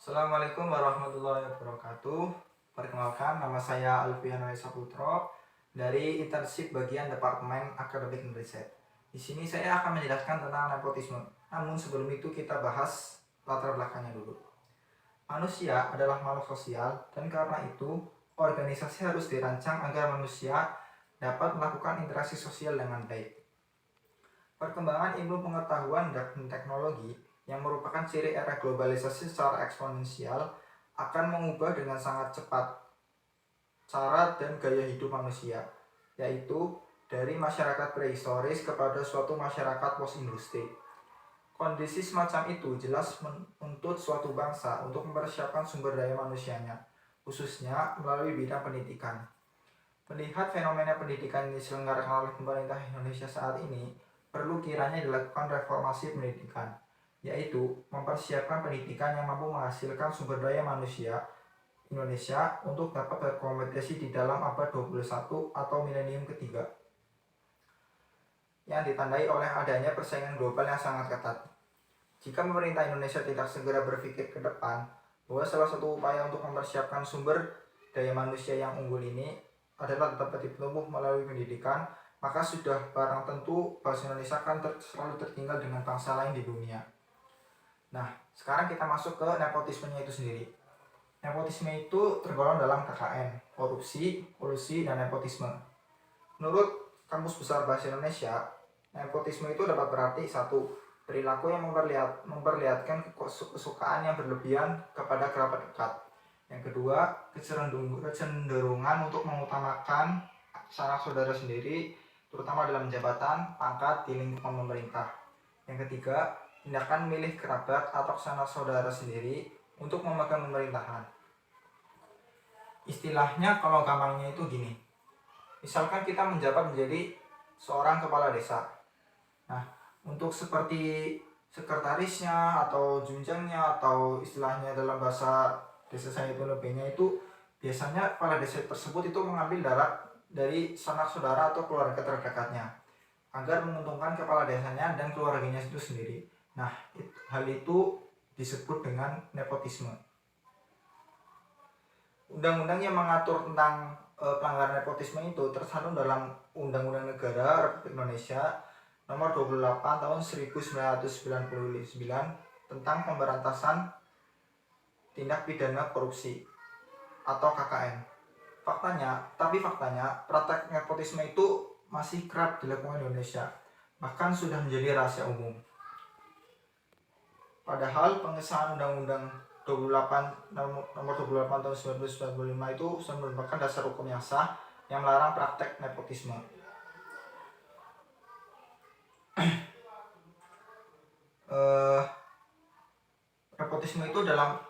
Assalamualaikum warahmatullahi wabarakatuh. Perkenalkan, nama saya Alfian Saputro dari internship bagian Departemen Akademik dan Riset. Di sini saya akan menjelaskan tentang nepotisme. Namun sebelum itu kita bahas latar belakangnya dulu. Manusia adalah makhluk sosial dan karena itu organisasi harus dirancang agar manusia dapat melakukan interaksi sosial dengan baik. Perkembangan ilmu pengetahuan dan teknologi yang merupakan ciri era globalisasi secara eksponensial akan mengubah dengan sangat cepat cara dan gaya hidup manusia, yaitu dari masyarakat prehistoris kepada suatu masyarakat post-industri. Kondisi semacam itu jelas menuntut suatu bangsa untuk mempersiapkan sumber daya manusianya, khususnya melalui bidang pendidikan. Melihat fenomena pendidikan yang diselenggarakan oleh pemerintah Indonesia saat ini, perlu kiranya dilakukan reformasi pendidikan, yaitu mempersiapkan pendidikan yang mampu menghasilkan sumber daya manusia Indonesia untuk dapat berkompetisi di dalam abad 21 atau milenium ketiga, yang ditandai oleh adanya persaingan global yang sangat ketat. Jika pemerintah Indonesia tidak segera berpikir ke depan bahwa salah satu upaya untuk mempersiapkan sumber daya manusia yang unggul ini adalah dapat ditumbuh melalui pendidikan, maka sudah barang tentu bangsa Indonesia akan selalu tertinggal dengan bangsa lain di dunia. Nah, sekarang kita masuk ke nepotismenya itu sendiri. Nepotisme itu tergolong dalam KKN, korupsi, kolusi, dan nepotisme. Menurut Kamus Besar Bahasa Indonesia, nepotisme itu dapat berarti satu, perilaku yang memperlihatkan kesukaan yang berlebihan kepada kerabat dekat. Yang kedua, kecenderungan untuk mengutamakan sanak saudara sendiri, terutama dalam jabatan, pangkat di lingkungan pemerintah. Yang ketiga, tindakan memilih kerabat atau sanak saudara sendiri untuk memegang pemerintahan. Istilahnya kalau gampangnya itu gini, misalkan kita menjabat menjadi seorang kepala desa. Nah, untuk seperti sekretarisnya atau junjangnya atau istilahnya dalam bahasa desa saya itu lebihnya itu biasanya kepala desa tersebut itu mengambil darah dari sanak saudara atau keluarga terdekatnya agar menguntungkan kepala desanya dan keluarganya itu sendiri. Nah, hal itu disebut dengan nepotisme. Undang-undang yang mengatur tentang pelanggaran nepotisme itu tercantum dalam Undang-Undang Negara Republik Indonesia Nomor 28 Tahun 1999 tentang pemberantasan tindak pidana korupsi atau KKN. Faktanya, praktek nepotisme itu masih kerap dilakukan di Indonesia, bahkan sudah menjadi rahasia umum. Padahal pengesahan Undang-Undang nomor 28 tahun 1995 itu sudah merupakan dasar hukum yang sah yang melarang praktek nepotisme. Nepotisme itu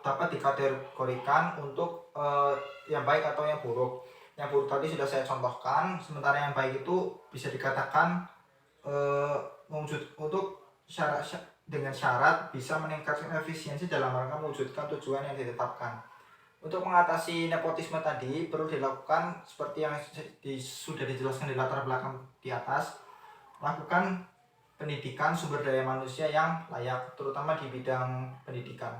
dapat dikategorikan untuk yang baik atau yang buruk. Yang buruk tadi sudah saya contohkan, sementara yang baik itu bisa dikatakan dengan syarat bisa meningkatkan efisiensi dalam rangka mewujudkan tujuan yang ditetapkan. Untuk mengatasi nepotisme tadi perlu dilakukan seperti yang sudah dijelaskan di latar belakang di atas, lakukan pendidikan sumber daya manusia yang layak, terutama di bidang pendidikan.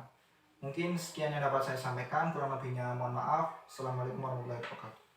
Mungkin sekian yang dapat saya sampaikan, kurang lebihnya mohon maaf. Assalamualaikum warahmatullahi wabarakatuh.